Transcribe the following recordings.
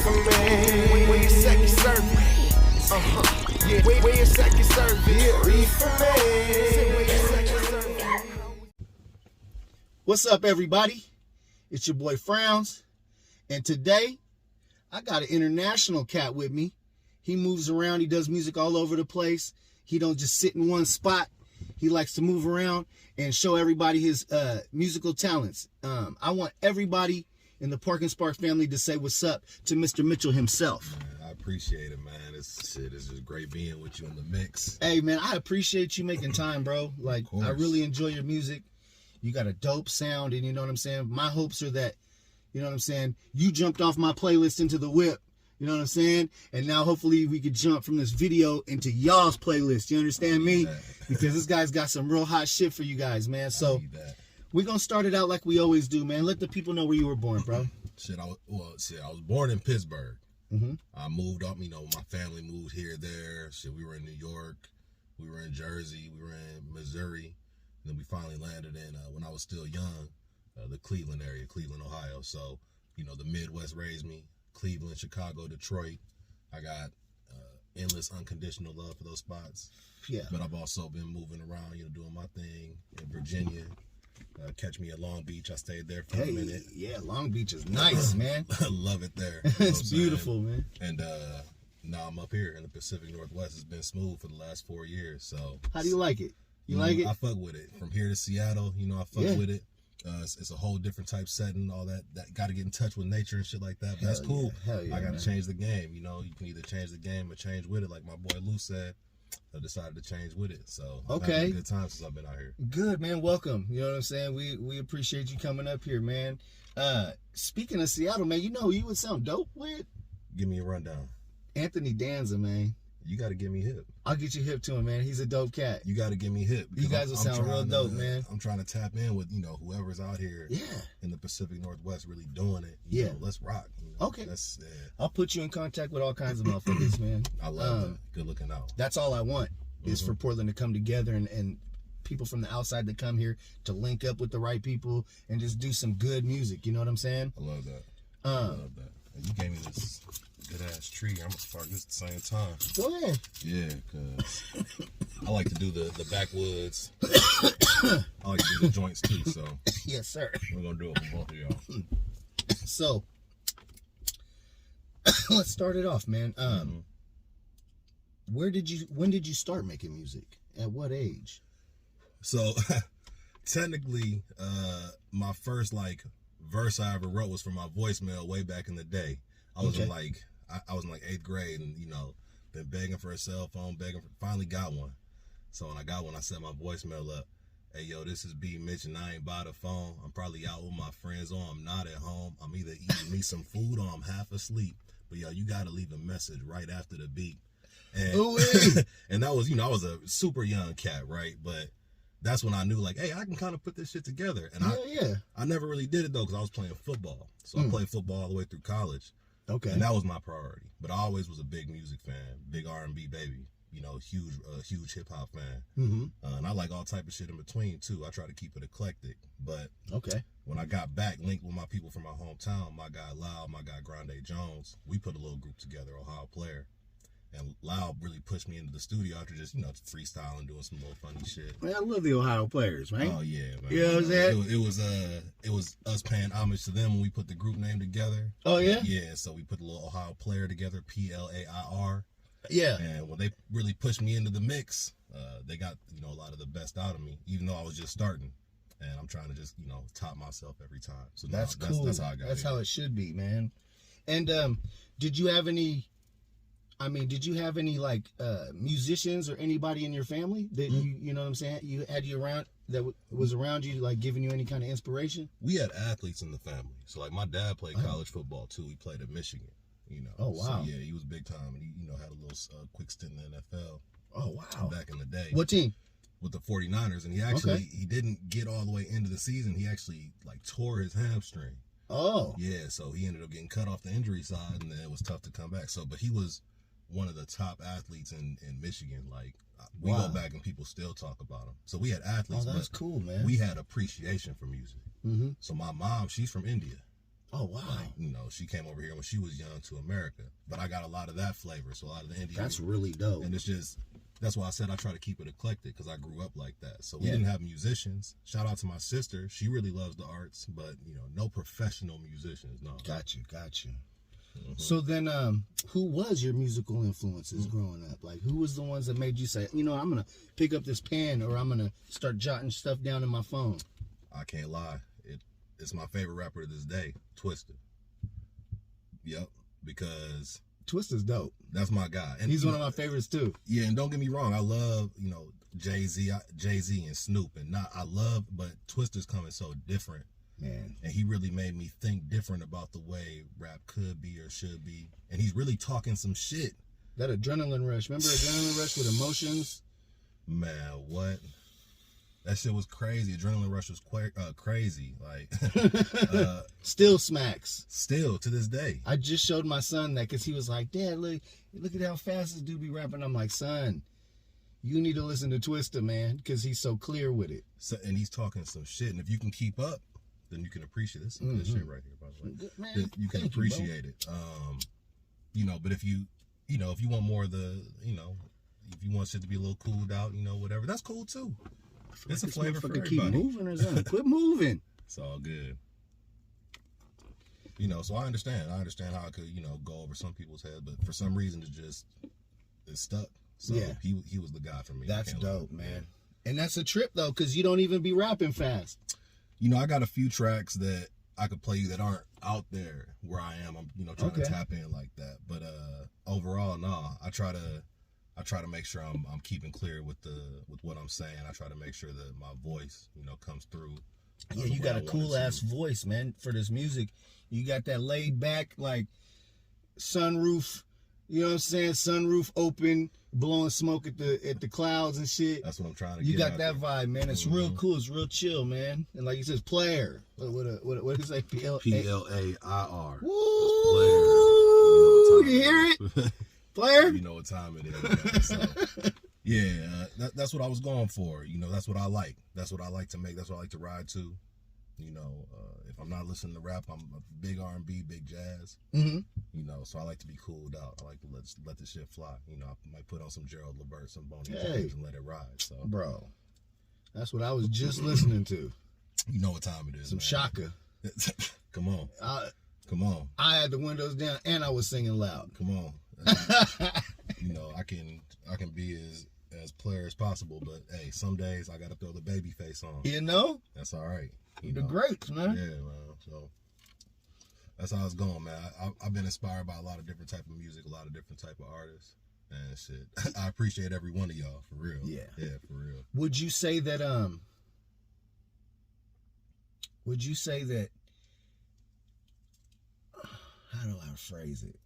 for me. Where your second service? Yeah. Where your second service? Yeah, read for me. Where your second service? What's up, everybody? It's your boy Frowns, and today I got an international cat with me. He moves around. He does music all over the place. He don't just sit in one spot. He likes to move around and show everybody his musical talents. I want everybody in the ParkandSpark family to say what's up to Mr. Mitchell himself. Man, I appreciate it, man. It's just great being with you in the mix. Hey, man, I appreciate you making time, bro. Like, I really enjoy your music. You got a dope sound, and you know what I'm saying? My hopes are that, you know what I'm saying, you jumped off my playlist into the whip, you know what I'm saying? And now hopefully we could jump from this video into y'all's playlist, you understand me? Because this guy's got some real hot shit for you guys, man. So we're going to start it out like we always do, man. Let the people know where you were born, bro. I was born in Pittsburgh. Mm-hmm. I moved up, my family moved here, there. We were in New York. We were in Jersey. We were in Missouri. And then we finally landed in, when I was still young, the Cleveland area, Cleveland, Ohio. So, the Midwest raised me. Cleveland, Chicago, Detroit. I got endless unconditional love for those spots. Yeah. But I've also been moving around, doing my thing in Virginia. Catch me at Long Beach. I stayed there for a minute. Yeah, Long Beach is nice, man. I love it there. It's beautiful, man. And now I'm up here in the Pacific Northwest. It's been smooth for the last 4 years. So how do you like it? You like it? I fuck with it. From here to Seattle, I fuck with it. It's a whole different type setting, all that got to get in touch with nature and shit like that. But that's cool. Hell yeah, I got to change the game. You can either change the game or change with it. Like my boy Lou said, I decided to change with it. So I've had a good time since I've been out here. Good, man. Welcome. You know what I'm saying? We appreciate you coming up here, man. Speaking of Seattle, man, who you would sound dope with? Give me a rundown. Anthony Danza, man. You got to get me hip. I'll get you hip to him, man. He's a dope cat. You got to get me hip. You guys will sound real dope, man. I'm trying to tap in with, whoever's out here in the Pacific Northwest really doing it. You know, let's rock. Okay. I'll put you in contact with all kinds of motherfuckers, man. I love that. Good looking out. That's all I want is for Portland to come together and people from the outside to come here to link up with the right people and just do some good music. You know what I'm saying? I love that. I love that. And you gave me this good ass tree. I'm gonna spark this at the same time. Go ahead. Yeah, cause I like to do the backwoods. I like to do the joints too. So yes, sir. We're gonna do it for both of y'all. So let's start it off, man. When did you start making music? At what age? So technically, my first verse I ever wrote was for my voicemail way back in the day. I was in I was in 8th grade, and been begging for a cell phone, finally got one. So when I got one, I set my voicemail up. Hey yo, this is B Mitch, and I ain't by the phone. I'm probably out with my friends, or I'm not at home. I'm either eating me some food or I'm half asleep. But yo, you gotta leave a message right after the beat. And and that was, I was a super young cat, right? But that's when I knew, hey, I can kind of put this shit together. And I never really did it though, because I was playing football. So I played football all the way through college. Okay. And that was my priority. But I always was a big music fan, big R&B baby, huge hip hop fan. And I like all type of shit in between too. I try to keep it eclectic. But when I got back, linked with my people from my hometown, my guy Loud, my guy Grande Jones, we put a little group together, Ohio Player. And Loud really pushed me into the studio after just, freestyling, doing some little funny shit. Man, I love the Ohio Players, man. Oh, yeah, man. You know what I'm saying? It was us paying homage to them when we put the group name together. Oh, yeah? Yeah, so we put a little Ohio Player together, Plair. Yeah. And when they really pushed me into the mix, they got, a lot of the best out of me, even though I was just starting. And I'm trying to just, top myself every time. So that's cool. That's how I got That's how it should be, man. And did you have any musicians or anybody in your family that you know what I'm saying, you had you around, that was around you, giving you any kind of inspiration? We had athletes in the family. So my dad played college football too. He played at Michigan, Oh, wow. So yeah, he was big time. And he, had a little quick stint in the NFL. Oh, wow. Back in the day. What team? With the 49ers. And he actually, he didn't get all the way into the season. He actually tore his hamstring. Oh. Yeah, so he ended up getting cut off the injury side, and then it was tough to come back. So, but he was one of the top athletes in Michigan. We go back and people still talk about him. So we had athletes. Oh, that's cool, man. We had appreciation for music. So my mom, she's from India. Oh wow. She came over here when she was young to America, but I got a lot of that flavor. So a lot of the indie. That's really dope. And that's why I said I try to keep it eclectic, because I grew up like that. So we didn't have musicians. Shout out to my sister. She really loves the arts, but no professional musicians. No. Got you. Mm-hmm. So then, who was your musical influences growing up? Like, who was the ones that made you say, I'm gonna pick up this pen, or I'm gonna start jotting stuff down in my phone? I can't lie. It's my favorite rapper to this day, Twista. Yep, because Twista's dope. That's my guy. And he's one of my favorites too. Yeah, and don't get me wrong, I love, Jay-Z and Snoop, but Twista's coming so different. Man. And he really made me think different about the way rap could be or should be. And he's really talking some shit. That Adrenaline Rush. Remember Adrenaline Rush with Emotions? Man, what? That shit was crazy. Adrenaline Rush was crazy. Like, still smacks. Still to this day. I just showed my son that because he was like, Dad, look at how fast this dude be rapping. I'm like, son, you need to listen to Twista, man, because he's so clear with it. So, and he's talking some shit. And if you can keep up, then you can appreciate this. Some good shit right here, by the way. Good, man. You can appreciate it. But if you want more of the, if you want shit to be a little cooled out, whatever, that's cool too. It's a flavor for everybody. Keep moving or something. Quit moving. It's all good. So I understand. I understand how it could, go over some people's heads, but for some reason it's stuck. So yeah. He was the guy for me. That's dope, man. And that's a trip though, because you don't even be rapping fast. I got a few tracks that I could play you that aren't out there where I am. I'm, trying to tap in like that. But overall, I try to make sure I'm keeping clear with what I'm saying. I try to make sure that my voice, comes through. Yeah, you got a cool ass voice, man, for this music. You got that laid back, like sunroof, sunroof open, blowing smoke at the clouds and shit. That's what I'm trying to You get got that vibe, man. It's real cool. It's real chill, man. And like you said, player. What is that? P-L-A-I-R. Woo! You hear it? Player? You know what time it is. Man. So, yeah, that's what I was going for. That's what I like. That's what I like to make. That's what I like to ride to. If I'm not listening to rap, I'm a big R&B, big jazz. Mm-hmm. So I like to be cooled out. I like to let the shit fly. I might put on some Gerald Levert, some Boney James, and let it ride. So, bro, that's what I was just listening to. You know what time it is. Some man. Shaka. Come on. Come on. I had the windows down and I was singing loud. Come on. I can be as player as possible, but hey, some days I gotta throw the baby face on. That's all right. The greats, man. Yeah, man. So that's how it's going, man. I've been inspired by a lot of different type of music, a lot of different type of artists, and shit. I appreciate every one of y'all, for real. Yeah, for real. Would you say that how do I phrase it?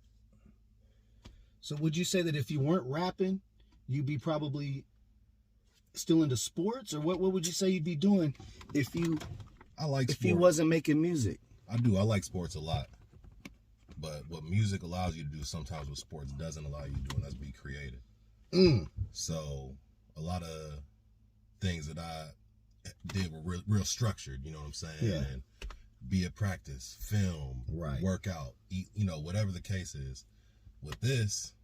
So would you say that if you weren't rapping, you'd be probably still into sports, or what would you say you'd be doing if you wasn't making music? I do. I like sports a lot. But what music allows you to do sometimes what sports doesn't allow you to do, and that's be creative. So a lot of things that I did were real structured, you know what I'm saying? Yeah. And be it practice, film, workout, eat, whatever the case is. With this,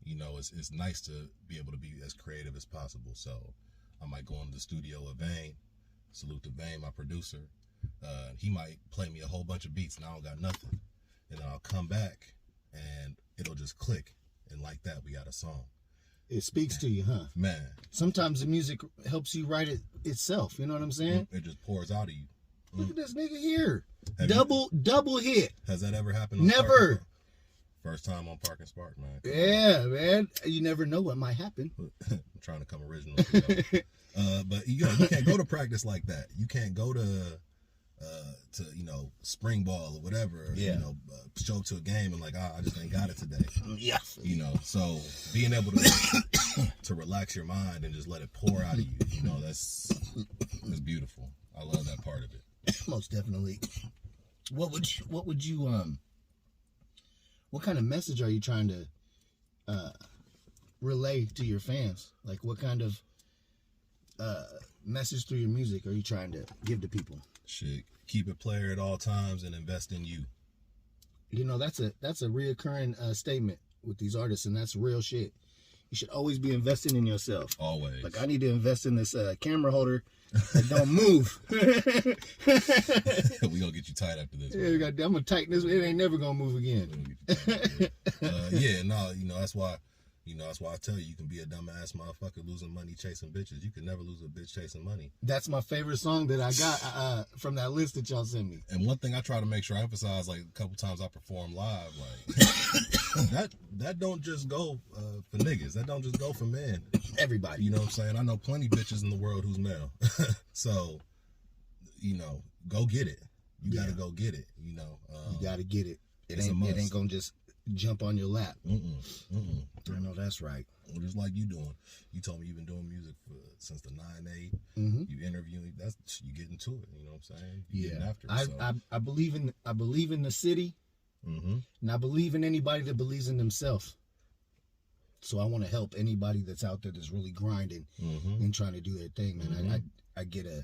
it's nice to be able to be as creative as possible. So I might go into the studio with Vane, salute to Vane, my producer. He might play me a whole bunch of beats and I don't got nothing. And then I'll come back and it'll just click. And like that, we got a song. It speaks to you, huh? Man. Sometimes the music helps you write it itself. You know what I'm saying? It just pours out of you. Look at this nigga here. Double hit. Has that ever happened? Never. First time on ParkandSpark, man. Yeah, man. You never know what might happen. I'm trying to come original. But you can't go to practice like that. You can't go to spring ball or whatever. Yeah. Show up to a game and I just ain't got it today. Yeah. So being able to relax your mind and just let it pour out of you, that's beautiful. I love that part of it. Most definitely. What kind of message are you trying to relay to your fans? Like, what kind of message through your music are you trying to give to people? Shit, keep it player at all times and invest in you. You know, that's a reoccurring statement with these artists, and that's real shit. You should always be investing in yourself. Always. Like, I need to invest in this camera holder that don't move. We gonna get you tight after this. Yeah, I'm gonna tighten this. It ain't never gonna move again. Yeah, no, you know, that's why I tell you can be a dumbass motherfucker losing money chasing bitches. You can never lose a bitch chasing money. That's my favorite song that I got from that list that y'all sent me. And one thing I try to make sure I emphasize, like a couple times I perform live, like that don't just go for niggas. That don't just go for men. Everybody. You know what I'm saying? I know plenty bitches in the world who's male. So, you know, go get it. You gotta go get it. You know, you gotta get it. It ain't gonna just jump on your lap. I know that's right. Well, just like you doing. You told me you've been doing music since the 9-8. You interviewing. You get into it. You know what I'm saying? You getting after it. I believe in the city, and I believe in anybody that believes in themselves. So I want to help anybody that's out there that's really grinding and trying to do their thing, man. I get a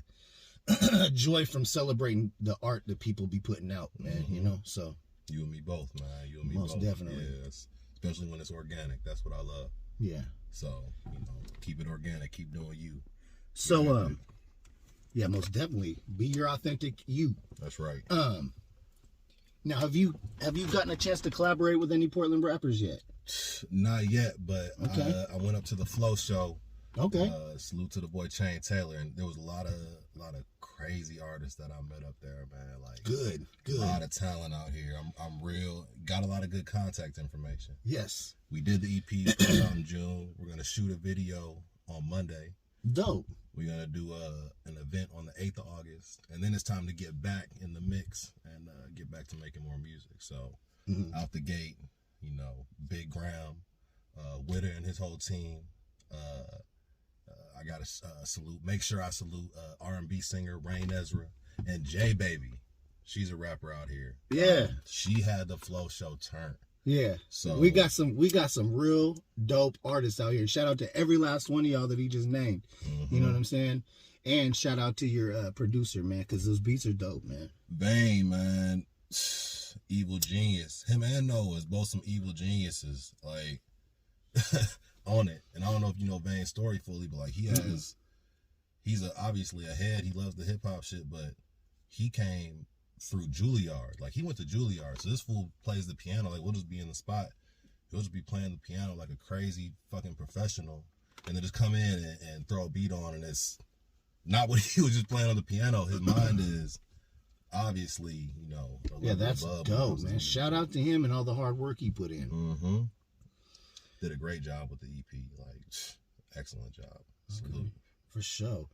joy from celebrating the art that people be putting out, man. You know, so. You and me both, man. You and me both. Most definitely. Yeah, especially when it's organic. That's what I love. Yeah. So, you know, keep it organic. Keep doing you. So, yeah, most definitely. Be your authentic you. That's right. Now, have you gotten a chance to collaborate with any Portland rappers yet? Not yet, but okay. I went up to the Flow show. Okay. Salute to the boy Chain Taylor, and there was a lot of crazy artists that I met up there, man. Like good. A lot of talent out here. I'm real. Got a lot of good contact information. Yes. We did the EP coming out in June. We're gonna shoot a video on Monday. Dope. We're gonna do an event on the 8th of August, and then it's time to get back in the mix and get back to making more music. So out the gate, you know, Big Graham, Witter and his whole team. I gotta salute. Make sure I salute R&B singer Rain Ezra and J Baby. She's a rapper out here. Yeah. She had the Flow show turn. Yeah. So we got some real dope artists out here. Shout out to every last one of y'all that he just named. You know what I'm saying? And shout out to your producer, man, because those beats are dope, man. Vane, man. Evil genius. Him and Noah is both some evil geniuses. Like on it. And I don't know if you know Vane's story fully, but like he's obviously ahead. He loves the hip hop shit, but he came through Juilliard. Like he went to Juilliard. So this fool plays the piano. Like we'll just be in the spot. He'll just be playing the piano like a crazy fucking professional. And then just come in and throw a beat on, and it's not what he was just playing on the piano. His mind is obviously, you know. Yeah, that's dope, man. Shout out to him and all the hard work he put in. Did a great job with the EP. Like, excellent job. Okay. For sure.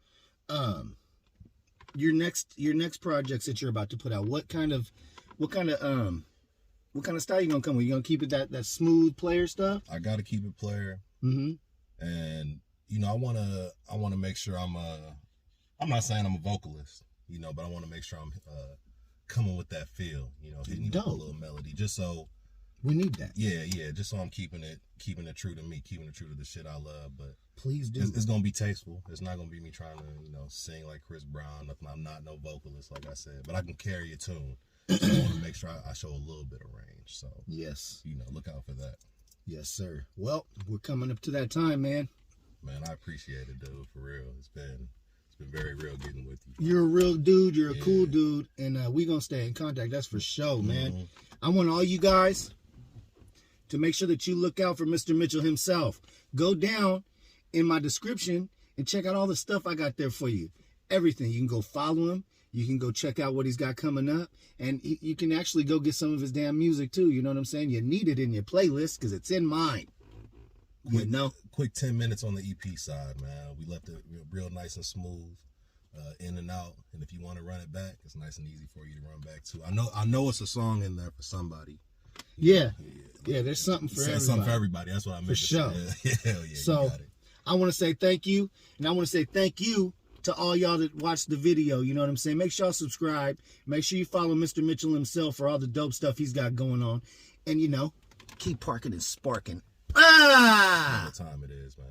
Your next projects that you're about to put out, what kind of style you gonna come with? You gonna keep it that smooth player stuff? I gotta keep it player. And you know, I wanna make sure I'm not saying I'm a vocalist, you know, but I wanna make sure I'm coming with that feel, you know, hitting you with a little melody, just so we need that. Yeah, just so I'm keeping it true to me, keeping it true to the shit I love. But please do. It's gonna be tasteful. It's not gonna be me trying to, you know, sing like Chris Brown. I'm not no vocalist, like I said, but I can carry a tune. So I want to make sure I show a little bit of range. So yes, you know, look out for that. Yes, sir. Well, we're coming up to that time, man. Man, I appreciate it, dude. For real, it's been very real getting with you. You're a real dude. You're a cool dude, and we gonna stay in contact. That's for sure, man. I want all you guys to make sure that you look out for Mr. Mitchell himself. Go down in my description and check out all the stuff I got there for you. Everything. You can go follow him. You can go check out what he's got coming up. And you can actually go get some of his damn music, too. You know what I'm saying? You need it in your playlist because it's in mine. You know? Quick 10 minutes on the EP side, man. We left it real nice and smooth, in and out. And if you want to run it back, it's nice and easy for you to run back to. I know it's a song in there for somebody. Yeah, there's something for everybody. Something for everybody. That's what I meant. For sure. Hell yeah. So I want to say thank you. And I want to say thank you to all y'all that watched the video. You know what I'm saying? Make sure y'all subscribe. Make sure you follow Mr. Mitchell himself for all the dope stuff he's got going on. And, you know, keep parking and sparking. What time it is, man.